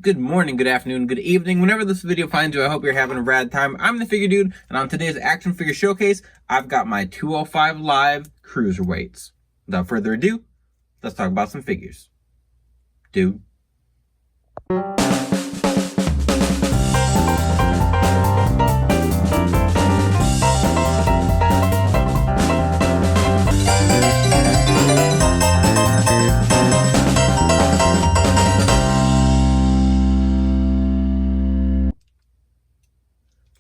Good morning, good afternoon, good evening. Whenever this video finds you, I hope you're having a rad time. I'm the Figure Dude, and on today's Action Figure Showcase, I've got my 205 Live Cruiserweights. Without further ado, let's talk about some figures. Dude.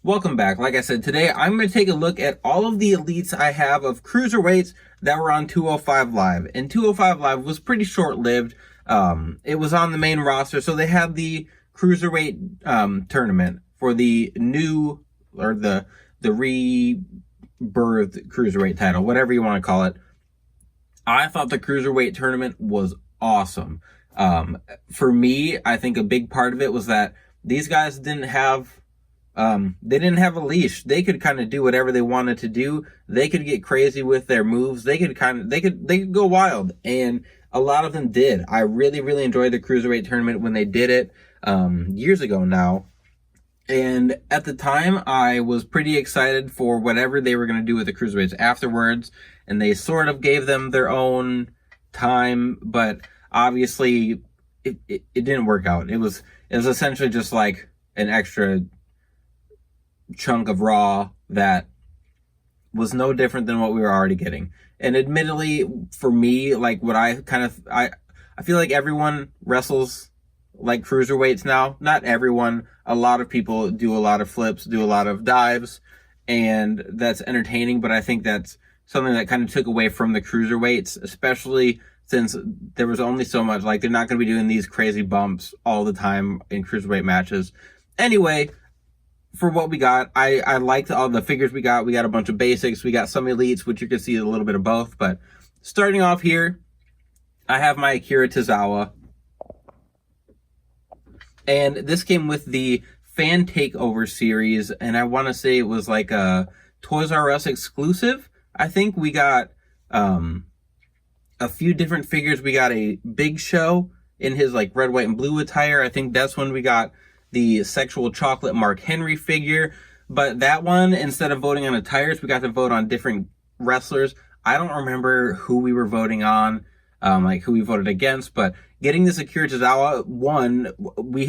Welcome back. Like I said, today I'm going to take a look at all of the elites I have of cruiserweights that were on 205 Live. And 205 Live was pretty short-lived. It was on the main roster, so they had the cruiserweight tournament for the new, or the rebirthed cruiserweight title, whatever you want to call it. I thought the cruiserweight tournament was awesome. For me, I think a big part of it was that these guys didn't have a leash. They could kind of do whatever they wanted to do. They could get crazy with their moves. They could go wild, and a lot of them did. I really enjoyed the cruiserweight tournament when they did it years ago now. And at the time, I was pretty excited for whatever they were going to do with the cruiserweights afterwards. And they sort of gave them their own time, but obviously it didn't work out. It was essentially just like an extra chunk of Raw that was no different than what we were already getting. And admittedly, for me, like what I feel like everyone wrestles like cruiserweights now. Not everyone. A lot of people do a lot of flips, do a lot of dives, and that's entertaining, but I think that's something that kind of took away from the cruiserweights, especially since there was only so much. Like, they're not going to be doing these crazy bumps all the time in cruiserweight matches. Anyway, for what we got, I liked all the figures we got. We got a bunch of basics. We got some elites, which you can see a little bit of both. But starting off here, I have my Akira Tozawa. And this came with the Fan Takeover series. And I want to say it was like a Toys R Us exclusive. I think we got a few different figures. We got a Big Show in his like red, white, and blue attire. I think that's when we got the Sexual Chocolate Mark Henry figure. But that one, instead of voting on attires, we got to vote on different wrestlers. I don't remember who we were voting on, like who we voted against, but getting this Akira Tozawa one, we've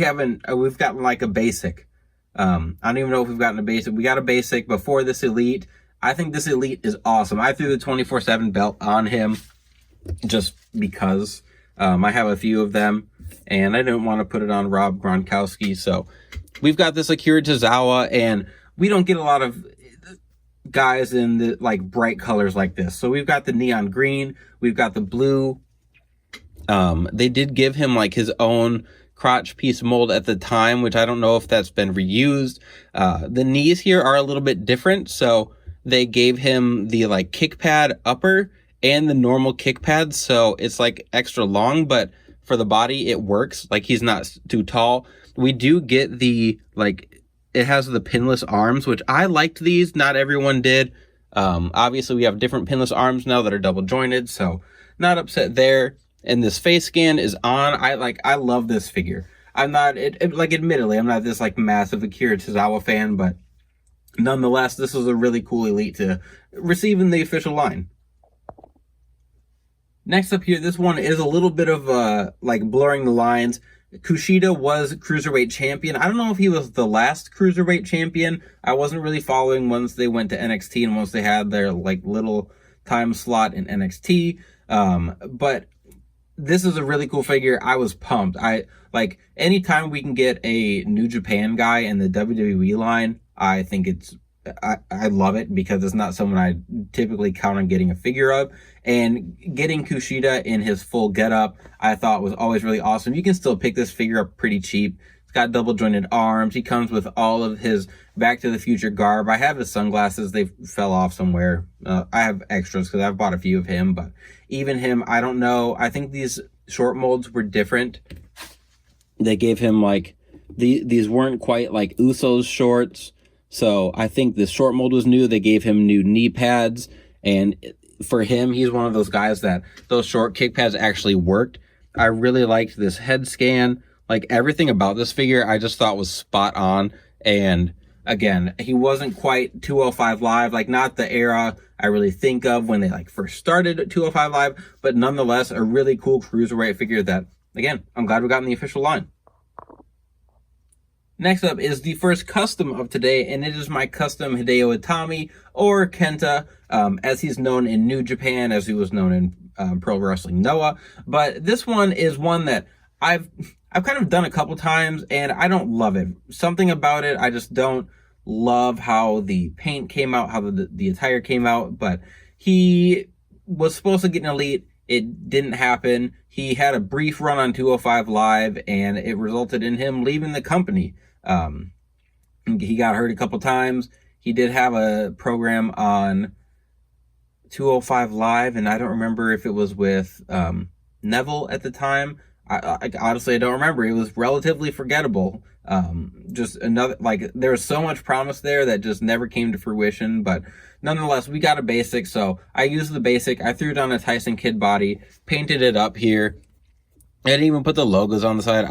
gotten like a basic. I don't even know if we've gotten a basic. We got a basic before this elite. I think this elite is awesome. I threw the 24/7 belt on him just because I have a few of them, and I didn't want to put it on Rob Gronkowski. So we've got this Akira Tozawa, and we don't get a lot of guys in the like bright colors like this. So we've got the neon green, we've got the blue. They did give him like his own crotch piece mold at the time, which I don't know if that's been reused. The knees here are a little bit different, so they gave him the like kick pad upper and the normal kick pad, so it's like extra long, but for the body it works. Like, he's not too tall. We do get the like, it has the pinless arms, which I liked these. Not everyone did. Obviously we have different pinless arms now that are double jointed, so not upset there. And this face scan is on. I love this figure. I'm not, admittedly, I'm not this like massive Akira Tozawa fan, but nonetheless, this is a really cool elite to receive in the official line. Next up here, this one is a little bit of like blurring the lines. Kushida was Cruiserweight champion. I don't know if he was the last Cruiserweight champion. I wasn't really following once they went to NXT and once they had their like little time slot in NXT. But this is a really cool figure. I was pumped. Like, anytime we can get a New Japan guy in the WWE line, I think I love it, because it's not someone I typically count on getting a figure of. And getting Kushida in his full getup, I thought was always really awesome. You can still pick this figure up pretty cheap. It's got double jointed arms. He comes with all of his Back to the Future garb. I have his sunglasses. They fell off somewhere. I have extras because I've bought a few of him, but even him, I don't know. I think these short molds were different. They gave him like, these weren't quite like Usos shorts. So I think the short mold was new. They gave him new knee pads, and for him, he's one of those guys that those short kick pads actually worked. I really liked this head scan. Like, everything about this figure I just thought was spot on. And again, he wasn't quite 205 Live, like not the era I really think of when they like first started at 205 Live, but nonetheless a really cool cruiserweight figure that, again, I'm glad we got in the official line. Next up is the first custom of today, and it is my custom Hideo Itami, or Kenta, as he's known in New Japan, as he was known in Pro Wrestling Noah. But this one is one that I've kind of done a couple times, and I don't love it. Something about it, I just don't love how the paint came out, how the attire came out. But he was supposed to get an elite. It didn't happen. He had a brief run on 205 Live, and it resulted in him leaving the company. He got hurt a couple times. He did have a program on 205 Live, and I don't remember if it was with Neville at the time. I honestly, I don't remember. It was relatively forgettable. Just another, like, there was so much promise there that just never came to fruition. But nonetheless, we got a basic, so I used the basic. I threw it on a Tyson Kidd body, painted it up here. I didn't even put the logos on the side.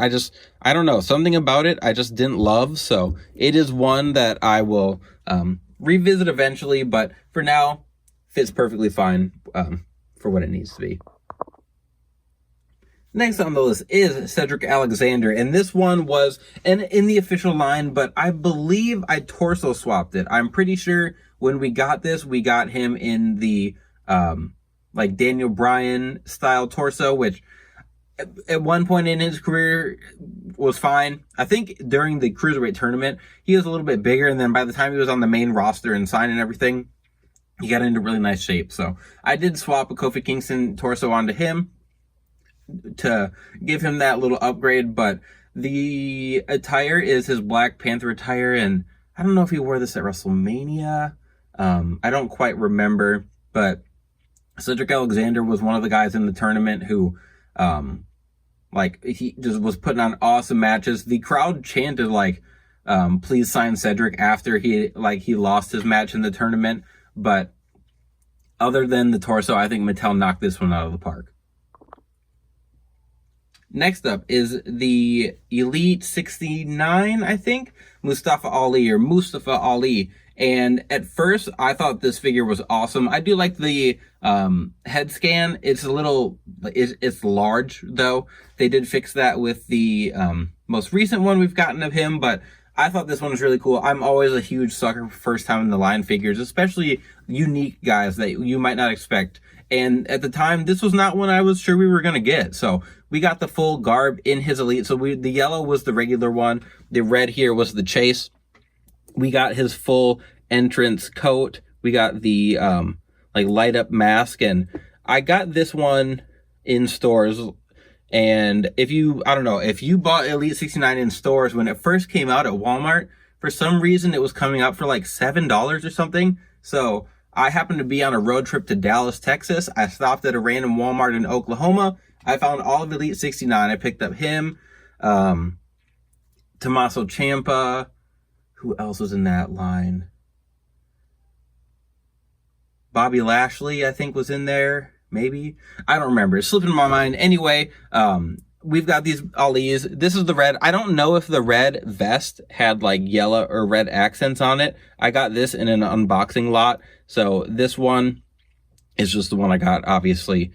I don't know, something about it I just didn't love. So it is one that I will revisit eventually, but for now, fits perfectly fine for what it needs to be. Next on the list is Cedric Alexander, and this one was in the official line, but I believe I torso swapped it. I'm pretty sure when we got this, we got him in the like Daniel Bryan style torso, which at one point in his career was fine. I think during the Cruiserweight tournament, he was a little bit bigger, and then by the time he was on the main roster and signed and everything, he got into really nice shape. So I did swap a Kofi Kingston torso onto him to give him that little upgrade, but the attire is his Black Panther attire, and I don't know if he wore this at WrestleMania. I don't quite remember, but Cedric Alexander was one of the guys in the tournament who like, he just was putting on awesome matches. The crowd chanted like, please sign Cedric after he lost his match in the tournament. But other than the torso, I think Mattel knocked this one out of the park. Next up is the Elite 69, I think, Mustafa Ali. And at first, I thought this figure was awesome. I do like the head scan. It's a little, it's large, though. They did fix that with the most recent one we've gotten of him, but I thought this one was really cool. I'm always a huge sucker for first time in the line figures, especially unique guys that you might not expect. And at the time, this was not one I was sure we were going to get. So we got the full garb in his Elite. So the yellow was the regular one. The red here was the chase. We got his full entrance coat. We got the like light up mask, and I got this one in stores. And if you bought Elite 69 in stores when it first came out at Walmart, for some reason it was coming out for like $7 or something. So I happened to be on a road trip to Dallas, Texas. I stopped at a random Walmart in Oklahoma. I found all of Elite 69. I picked up him, Tommaso Ciampa. Who else was in that line? Bobby Lashley, I think, was in there. Maybe. I don't remember. It's slipping my mind. Anyway, we've got these Ali's. This is the red. I don't know if the red vest had like yellow or red accents on it. I got this in an unboxing lot. So this one is just the one I got, obviously,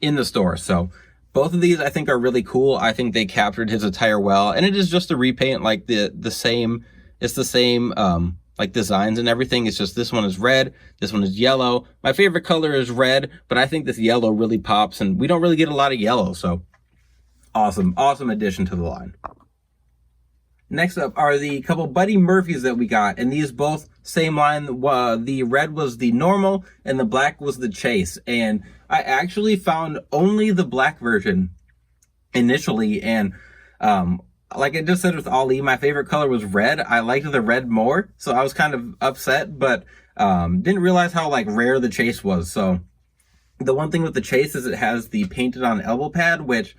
in the store. So both of these I think are really cool. I think they captured his attire well. And it is just a repaint, like the same. It's the same like designs and everything. It's just this one is red, this one is yellow. My favorite color is red, but I think this yellow really pops, and we don't really get a lot of yellow, so awesome addition to the line. Next up are the couple Buddy Murphys that we got, and these both same line. The red was the normal and the black was the chase, and I actually found only the black version initially, and like I just said with Ali, my favorite color was red. I liked the red more, so I was kind of upset, but didn't realize how like rare the chase was. So the one thing with the chase is it has the painted on elbow pad, which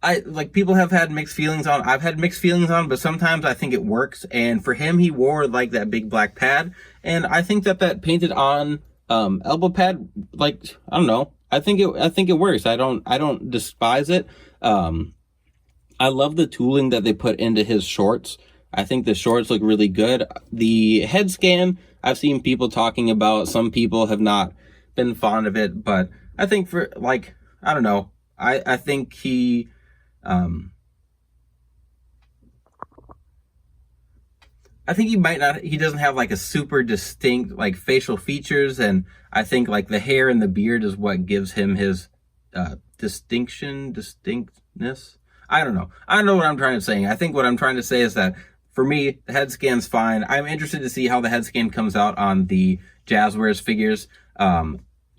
I like, people have had mixed feelings on. I've had mixed feelings on, but sometimes I think it works. And for him, he wore like that big black pad, and I think that painted on elbow pad, like, I don't know, I think it works. I don't despise it. I love the tooling that they put into his shorts. I think the shorts look really good. The head scan, I've seen people talking about. Some people have not been fond of it, but I think for, like, I don't know. I think he, I think he doesn't have like a super distinct like facial features, and I think like the hair and the beard is what gives him his distinctness. I don't know. I don't know what I'm trying to say. I think what I'm trying to say is that for me, the head scan's fine. I'm interested to see how the head scan comes out on the Jazzwares figures.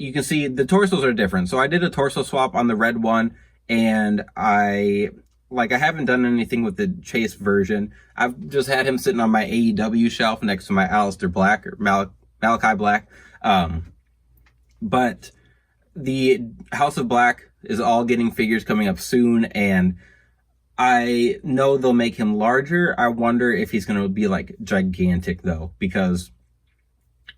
You can see the torsos are different. So I did a torso swap on the red one, and I haven't done anything with the Chase version. I've just had him sitting on my AEW shelf next to my Aleister Black or Malachi Black. But the House of Black is all getting figures coming up soon, and I know they'll make him larger. I wonder if he's going to be like gigantic though, because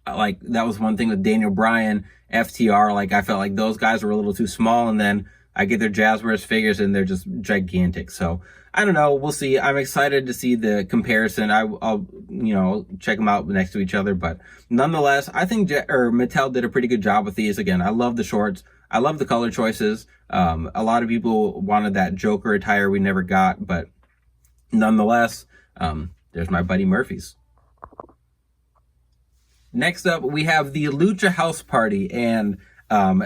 like that was one thing with Daniel Bryan, FTR. Like I felt like those guys were a little too small, and then I get their Jazzwares figures and they're just gigantic. So I don't know. We'll see. I'm excited to see the comparison. I'll check them out next to each other. But nonetheless, I think Mattel did a pretty good job with these. Again, I love the shorts. I love the color choices. A lot of people wanted that Joker attire we never got, but nonetheless, there's my buddy Murphy's. Next up, we have the Lucha House Party, and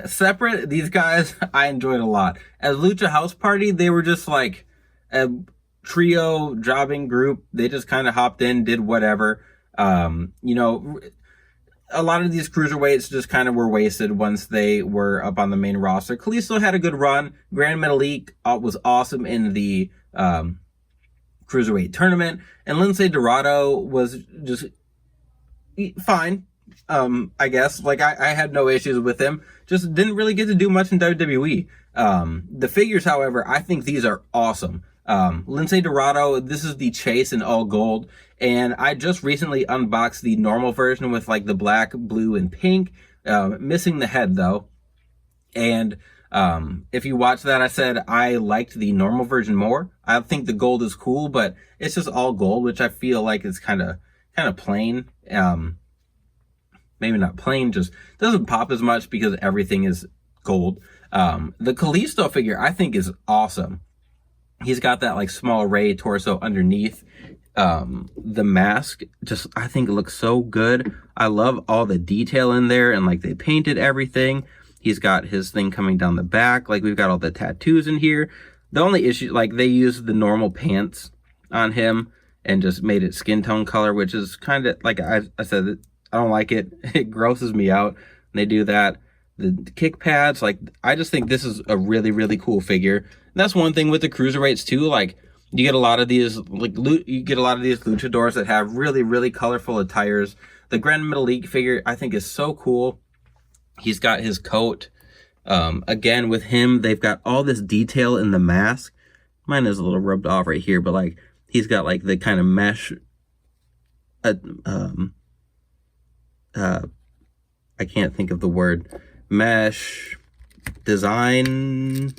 separate, these guys I enjoyed a lot. As Lucha House Party, they were just like a trio jobbing group. They just kind of hopped in, did whatever. A lot of these cruiserweights just kind of were wasted once they were up on the main roster. Kalisto had a good run. Grand Metalik was awesome in the cruiserweight tournament, and Lince Dorado was just fine. I guess like I had no issues with him. Just didn't really get to do much in WWE. The figures, however, I think these are awesome. Lince Dorado, this is the Chase in all gold, and I just recently unboxed the normal version with like the black, blue, and pink, missing the head though. And if you watch that, I said I liked the normal version more. I think the gold is cool, but it's just all gold, which I feel like is kind of plain. Maybe not plain, just doesn't pop as much because everything is gold. The Kalisto figure I think is awesome. He's got that like small Ray torso underneath. The mask just, I think, looks so good. I love all the detail in there, and like they painted everything. He's got his thing coming down the back. Like we've got all the tattoos in here. The only issue, like they used the normal pants on him and just made it skin tone color, which is kind of like I said, I don't like it. It grosses me out when they do that. The kick pads, like I just think this is a really, really cool figure. And that's one thing with the cruiserweights too. Like you get a lot of these, luchadors that have really, really colorful attires. The Grand Metalik figure I think is so cool. He's got his coat. Again, with him, they've got all this detail in the mask. Mine is a little rubbed off right here, but like he's got like the kind of mesh. I can't think of the word. Mesh design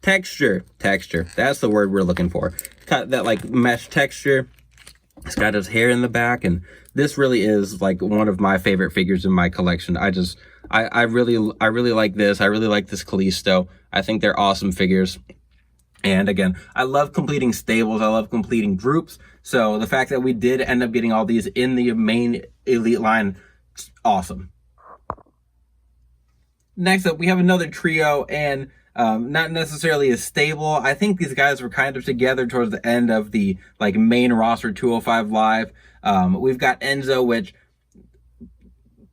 texture. That's the word we're looking for. Got that like mesh texture. He's got his hair in the back, and this really is like one of my favorite figures in my collection. I really like this. I really like this Kalisto. I think they're awesome figures. And again, I love completing stables. I love completing groups. So the fact that we did end up getting all these in the main elite line, awesome. Next up, we have another trio, and not necessarily as stable. I think these guys were kind of together towards the end of the like main roster 205 Live. We've got Enzo, which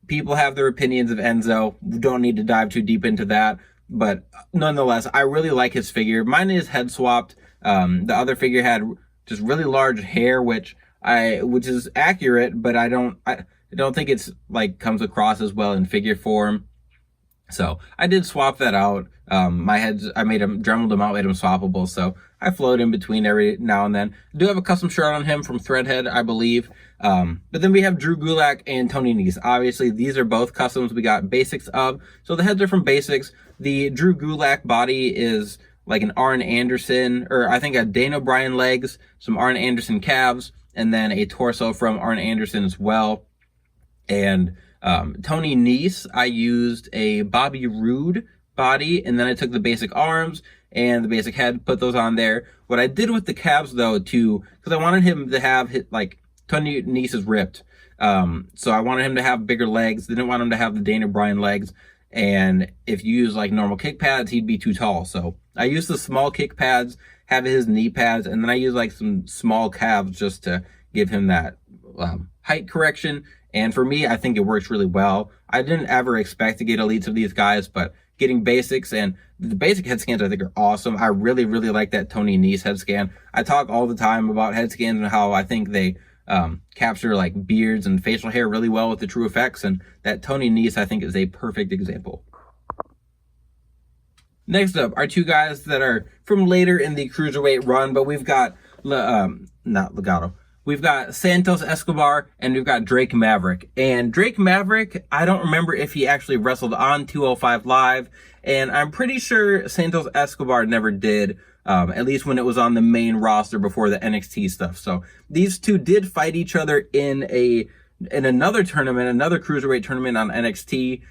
people have their opinions of Enzo. We don't need to dive too deep into that. But nonetheless, I really like his figure. Mine is head swapped. The other figure had just really large hair, which is accurate, but I don't think it's like comes across as well in figure form. So I did swap that out. My heads, I dremeled them out, made them swappable. So I float in between every now and then. I do have a custom shirt on him from Threadhead, I believe. But then we have Drew Gulak and Tony Nese. Obviously, these are both customs we got basics of. So the heads are from basics. The Drew Gulak body is like an Arn Anderson, or I think a Daniel Bryan legs, some Arn Anderson calves, and then a torso from Arn Anderson as well. And Tony Nese, I used a Bobby Roode body, and then I took the basic arms and the basic head, put those on there. What I did with the calves, though, because I wanted him to have, like, Tony Nese is ripped. So I wanted him to have bigger legs. Didn't want him to have the Daniel Bryan legs. And if you use like normal kick pads, he'd be too tall. So I used the small kick pads, have his knee pads, and then I use like some small calves just to give him that height correction. And for me, I think it works really well. I didn't ever expect to get elites of these guys, but getting basics, and the basic head scans I think are awesome. I really, really like that Tony Nese head scan. I talk all the time about head scans and how I think they capture like beards and facial hair really well with the true effects, and that Tony Nese I think is a perfect example. Next up are two guys that are from later in the cruiserweight run, but we've got not Legado. We've got Santos Escobar and we've got Drake Maverick. And Drake Maverick, I don't remember if he actually wrestled on 205 Live, and I'm pretty sure Santos Escobar never did. At least when it was on the main roster before the NXT stuff. So these two did fight each other in another tournament, another cruiserweight tournament on NXT.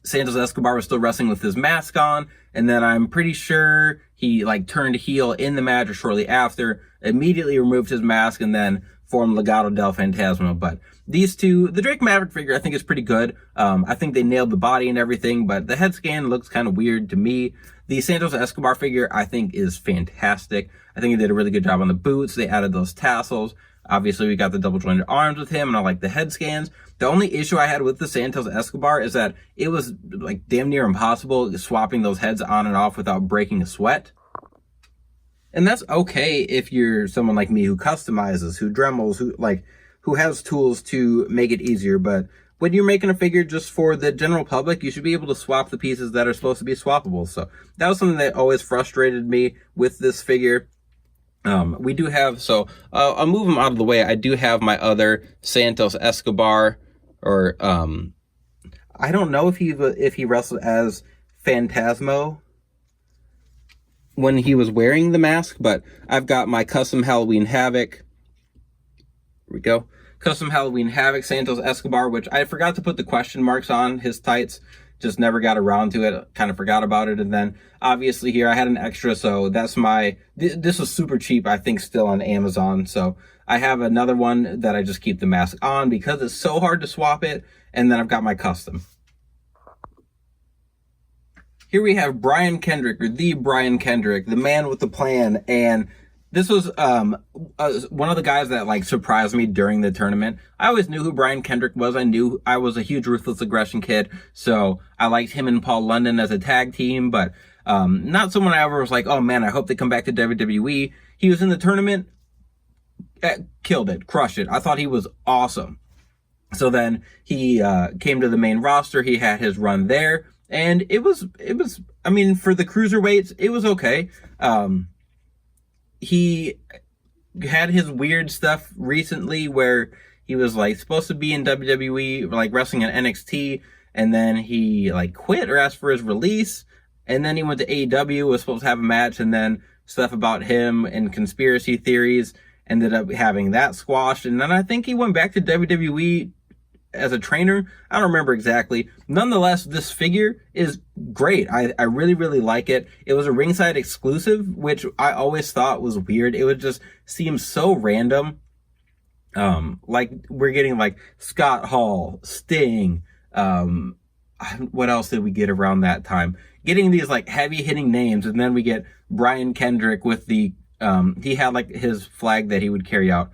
Santos Escobar was still wrestling with his mask on, and then I'm pretty sure he like turned heel in the match or shortly after, immediately removed his mask, and then formed Legado del Fantasma. But these two, the Drake Maverick figure I think is pretty good. I think they nailed the body and everything, but the head scan looks kind of weird to me. The Santos Escobar figure I think is fantastic. I think they did a really good job on the boots. They added those tassels. Obviously, we got the double jointed arms with him, and I like the head scans. The only issue I had with the Santos Escobar is that it was like damn near impossible swapping those heads on and off without breaking a sweat. And that's okay if you're someone like me who customizes, who Dremels, who has tools to make it easier. But when you're making a figure just for the general public, you should be able to swap the pieces that are supposed to be swappable. So that was something that always frustrated me with this figure. We do have, so I'll move him out of the way. I do have my other Santos Escobar, or I don't know if he wrestled as Phantasmo when he was wearing the mask, but I've got my custom Halloween Havoc. Here we go. Custom Halloween Havoc Santos Escobar, which I forgot to put the question marks on his tights. Just never got around to it. Kind of forgot about it. And then obviously here I had an extra, so that's this was super cheap, I think, still on Amazon. So I have another one that I just keep the mask on because it's so hard to swap it. And then I've got my custom. Here we have Brian Kendrick, or the Brian Kendrick, the man with the plan. And this was one of the guys that like surprised me during the tournament. I always knew who Brian Kendrick was. I knew I was a huge Ruthless Aggression kid, so I liked him and Paul London as a tag team, but not someone I ever was like, oh man, I hope they come back to WWE. He was in the tournament, killed it, crushed it. I thought he was awesome. So then he came to the main roster. He had his run there, and it was, I mean, for the cruiserweights, it was okay. He had his weird stuff recently where he was like supposed to be in WWE, like wrestling in NXT, and then he like quit or asked for his release, and then he went to AEW, was supposed to have a match, and then stuff about him and conspiracy theories ended up having that squashed, and then I think he went back to WWE as a trainer. I don't remember exactly. Nonetheless, this figure is great. I really, really like it. It was a ringside exclusive, which I always thought was weird. It would just seem so random. Like we're getting like Scott Hall, Sting. What else did we get around that time? Getting these like heavy hitting names, and then we get Brian Kendrick with the, he had like his flag that he would carry out,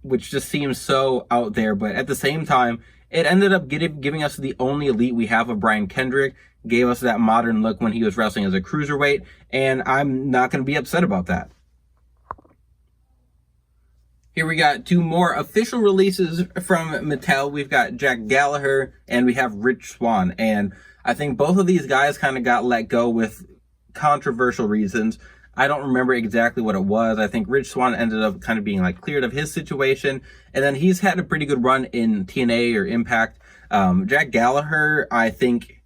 which just seems so out there, but at the same time, it ended up giving us the only elite we have of Brian Kendrick, gave us that modern look when he was wrestling as a cruiserweight, and I'm not going to be upset about that. Here we got two more official releases from Mattel. We've got Jack Gallagher, and we have Rich Swann, and I think both of these guys kind of got let go with controversial reasons. I don't remember exactly what it was. I think Rich Swann ended up kind of being like cleared of his situation. And then he's had a pretty good run in TNA or Impact. Jack Gallagher, I think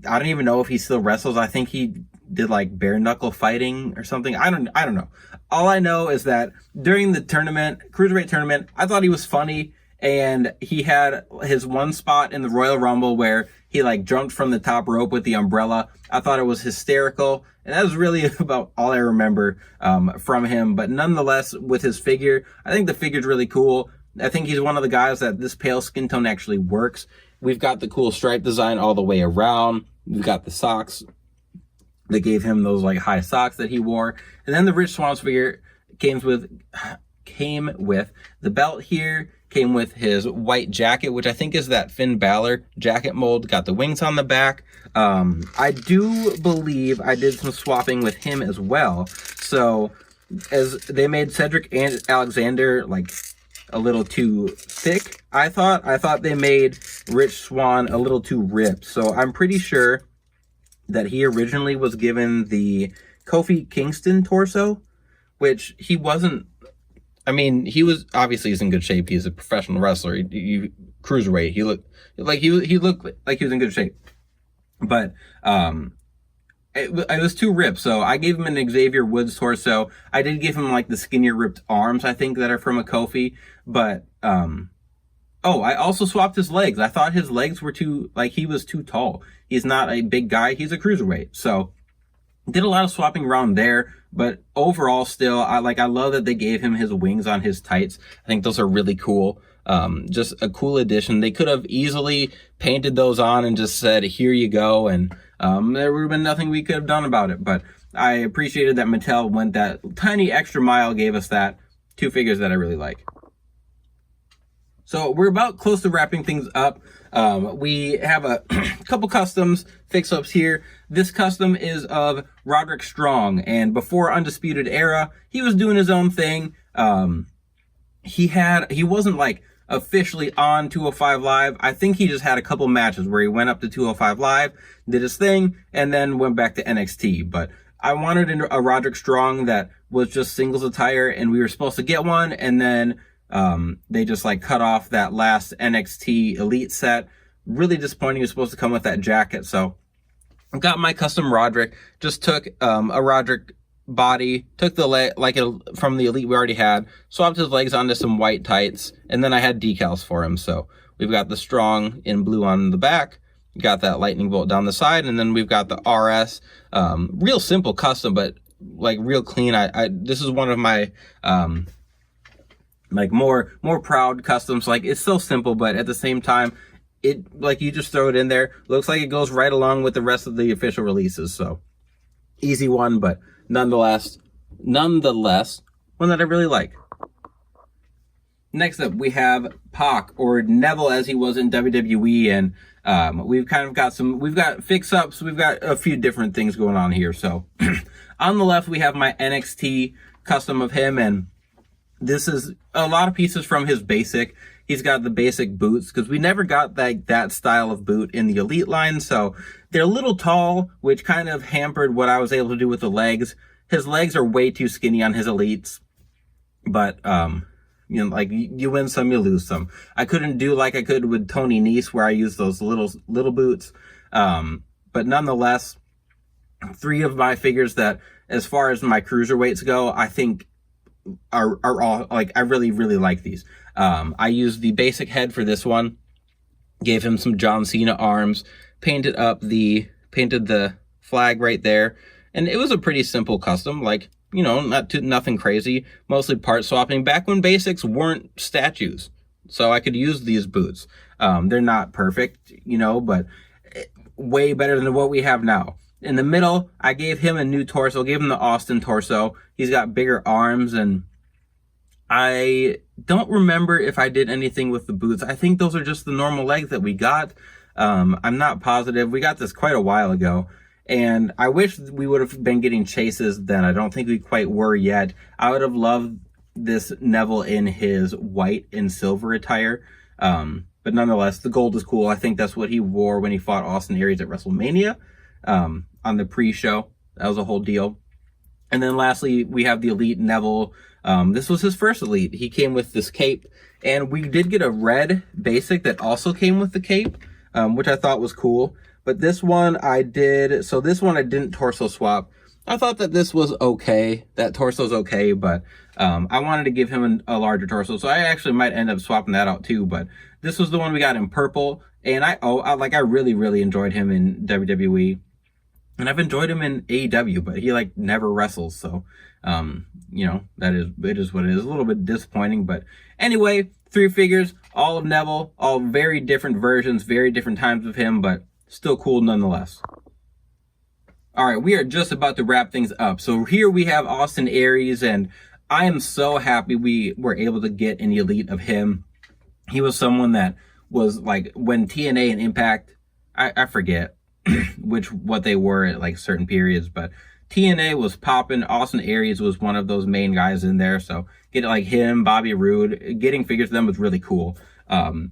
I don't even know if he still wrestles. I think he did like bare knuckle fighting or something. I don't know. All I know is that during the tournament, Cruiserweight tournament, I thought he was funny, and he had his one spot in the Royal Rumble where he like jumped from the top rope with the umbrella. I thought it was hysterical, and that was really about all I remember from him. But nonetheless, with his figure, I think the figure's really cool. I think he's one of the guys that this pale skin tone actually works. We've got the cool stripe design all the way around. We've got the socks. They gave him those like high socks that he wore. And then the Rich Swann's figure came with the belt here, came with his white jacket, which I think is that Finn Balor jacket mold. Got the wings on the back. I do believe I did some swapping with him as well. So as they made Cedric and Alexander like a little too thick, I thought they made Rich Swann a little too ripped. So I'm pretty sure that he originally was given the Kofi Kingston torso, which he wasn't. I mean, he was obviously he's in good shape. He's a professional wrestler. He cruiserweight. He looked like he looked like he was in good shape, but it was too ripped. So I gave him an Xavier Woods torso. I did give him like the skinnier ripped arms, I think, that are from a Kofi. But I also swapped his legs. I thought his legs were he was too tall. He's not a big guy. He's a cruiserweight. So did a lot of swapping around there. But overall, still, I love that they gave him his wings on his tights. I think those are really cool. Just a cool addition. They could have easily painted those on and just said, here you go. And there would have been nothing we could have done about it. But I appreciated that Mattel went that tiny extra mile, gave us that. Two figures that I really like. So we're about close to wrapping things up. We have a couple customs fix-ups here. This custom is of Roderick Strong, and before Undisputed Era, he was doing his own thing. He wasn't like officially on 205 Live. I think he just had a couple matches where he went up to 205 Live, did his thing, and then went back to NXT. But I wanted a Roderick Strong that was just singles attire, and we were supposed to get one, and then they just like cut off that last NXT Elite set. Really disappointing. He was supposed to come with that jacket. So I got my custom Roderick. Just took a Roderick body, took the leg from the Elite we already had, swapped his legs onto some white tights, and then I had decals for him. So we've got the Strong in blue on the back, got that lightning bolt down the side, and then we've got the RS. Real simple custom, but like real clean. This is one of my like more proud customs. Like, it's so simple, but at the same time, it like you just throw it in there. Looks like it goes right along with the rest of the official releases. So easy one, but nonetheless, one that I really like. Next up, we have Pac, or Neville as he was in WWE, and we've got fix-ups, we've got a few different things going on here. So on the left, we have my NXT custom of him, and this is a lot of pieces from his basic. He's got the basic boots, because we never got that style of boot in the Elite line, so they're a little tall, which kind of hampered what I was able to do with the legs. His legs are way too skinny on his Elites, but like you win some, you lose some. I couldn't do like I could with Tony Nese, where I used those little boots, but nonetheless, three of my figures that, as far as my cruiserweights go, I think are all like, I really like these. I used the basic head for this one, gave him some John Cena arms, painted the flag right there, and it was a pretty simple custom, like, nothing crazy, mostly part swapping back when basics weren't statues, so I could use these boots. They're not perfect, but way better than what we have now. In the middle, I gave him a new torso, gave him the Austin torso. He's got bigger arms, and I don't remember if I did anything with the boots. I think those are just the normal legs that we got. I'm not positive. We got this quite a while ago, and I wish we would have been getting chases then. I don't think we quite were yet. I would have loved this Neville in his white and silver attire. But nonetheless, the gold is cool. I think that's what he wore when he fought Austin Aries at WrestleMania. On the pre-show. That was a whole deal. And then lastly, we have the Elite Neville. This was his first Elite. He came with this cape, and we did get a red basic that also came with the cape, which I thought was cool. But this one I did. So this one I didn't torso swap. I thought that this was okay. That torso's okay, but I wanted to give him a larger torso, so I actually might end up swapping that out too. But this was the one we got in purple, and I really enjoyed him in WWE, and I've enjoyed him in AEW, but he like never wrestles, so you know, it is what it is. A little bit disappointing, but anyway, 3 figures, all of Neville, all very different versions, very different times of him, but still cool nonetheless. All right, we are just about to wrap things up. So here we have Austin Aries, and I am so happy we were able to get an elite of him. He was someone that was like, when TNA and Impact, I forget what they were at like certain periods, but TNA was popping. Austin Aries was one of those main guys in there. So getting like him, Bobby Roode, getting figures of them was really cool. And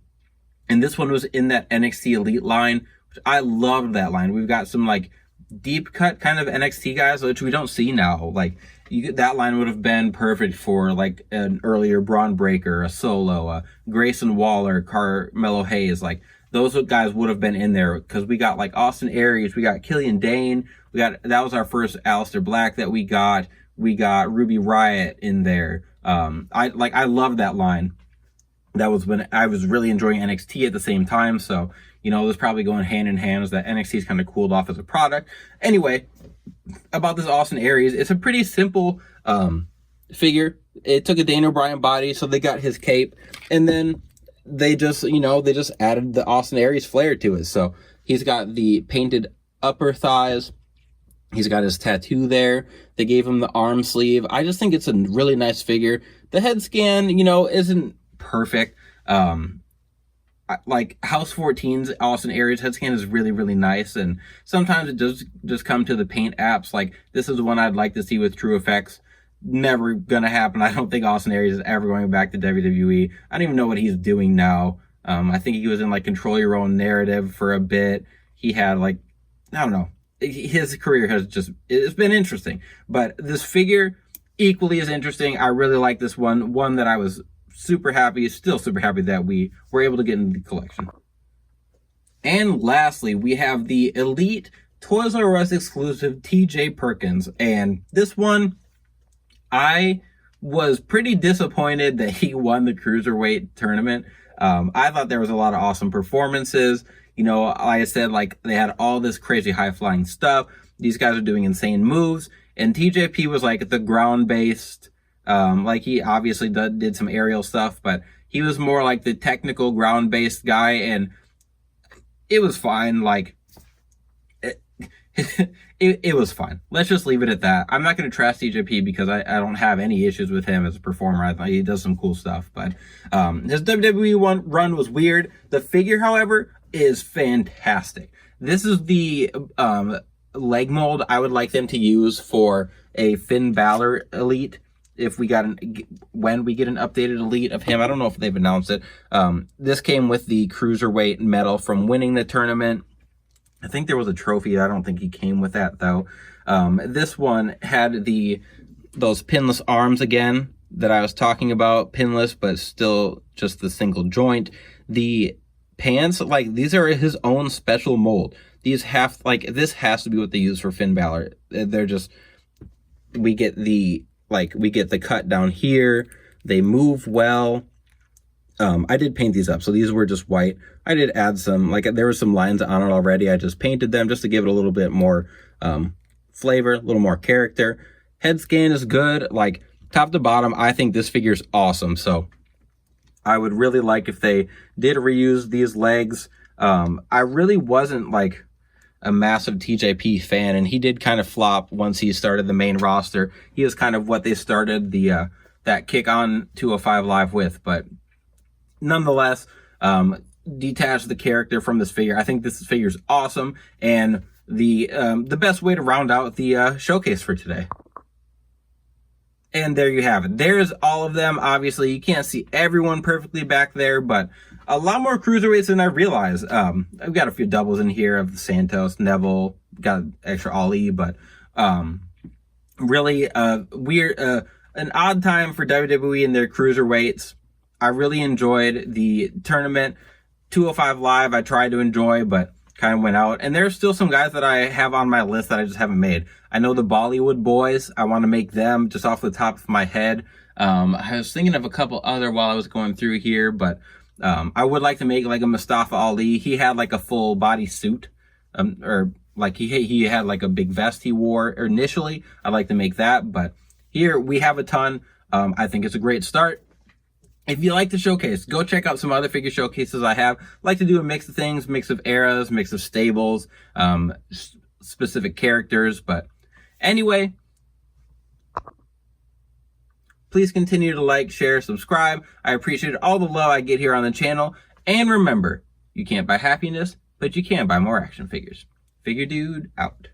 this one was in that NXT Elite line, which I loved that line. We've got some like deep cut kind of NXT guys, which we don't see now. Like that line would have been perfect for like an earlier Braun Breaker, a Solo, a Grayson Waller, Carmelo Hayes. Like those guys would have been in there, because we got like Austin Aries, we got Killian Dane, that was our first Aleister Black that we got Ruby Riott in there. I love that line. That was when I was really enjoying NXT at the same time, so you know, it was probably going hand in hand as that NXT's kind of cooled off as a product. Anyway, about this Austin Aries, it's a pretty simple figure. It took a Daniel Bryan body, so they got his cape, and then they just added the Austin Aries flair to it. So he's got the painted upper thighs. He's got his tattoo there. They gave him the arm sleeve. I just think it's a really nice figure. The head scan, you know, isn't perfect. Like House 14's Austin Aries head scan is really nice, and sometimes it does just come to the paint apps. Like this is one I'd like to see with True Effects. Never gonna happen. I don't think Austin Aries is ever going back to WWE. I don't even know what he's doing now. I think he was in like Control Your Own Narrative for a bit. He had like, I don't know. His career it's been interesting, but this figure equally is interesting. I really like this one that I was still super happy that we were able to get in the collection. And lastly, we have the Elite Toys R Us exclusive TJ Perkins, and this one, I was pretty disappointed that he won the Cruiserweight tournament. I thought there was a lot of awesome performances. You know, like I said, like they had all this crazy high flying stuff. These guys are doing insane moves, and TJP was like the ground based. Like he obviously did some aerial stuff, but he was more like the technical ground based guy, and it was fine. Like it was fine. Let's just leave it at that. I'm not going to trash TJP because I don't have any issues with him as a performer. I thought he does some cool stuff, but his WWE run was weird. The figure, however, is fantastic. This is the leg mold I would like them to use for a Finn Balor Elite. If we got when we get an updated Elite of him, I don't know if they've announced it. This came with the Cruiserweight medal from winning the tournament. I think there was a trophy. I don't think he came with that though. This one had those pinless arms again that I was talking about, pinless but still just the single joint. The pants, like these are his own special mold. These this has to be what they use for Finn Balor. They're just, we get the cut down here. They move well. I did paint these up, so these were just white. I did add some, like there were some lines on it already. I just painted them just to give it a little bit more flavor, a little more character. Head scan is good. Like top to bottom, I think this figure is awesome. So I would really like if they did reuse these legs. I really wasn't like a massive TJP fan, and he did kind of flop once he started the main roster. He was kind of what they started that kick on 205 Live with, but nonetheless, detach the character from this figure. I think this figure is awesome, and the best way to round out the showcase for today. And there you have it. There's all of them. Obviously, you can't see everyone perfectly back there, but a lot more cruiserweights than I realized. I've got a few doubles in here of Santos, Neville, got extra Ali, but really weird, an odd time for WWE and their cruiserweights. I really enjoyed the tournament. 205 Live I tried to enjoy, but kind of went out. And there's still some guys that I have on my list that I just haven't made. I know the Bollywood boys. I want to make them just off the top of my head. I was thinking of a couple other while I was going through here, but I would like to make like a Mustafa Ali. He had like a full body suit, or like he had like a big vest he wore initially. I'd like to make that, but here we have a ton. I think it's a great start. If you like the showcase, go check out some other figure showcases I have. I like to do a mix of things, mix of eras, mix of stables, specific characters. But anyway, please continue to like, share, subscribe. I appreciate all the love I get here on the channel. And remember, you can't buy happiness, but you can buy more action figures. Figure Dude out.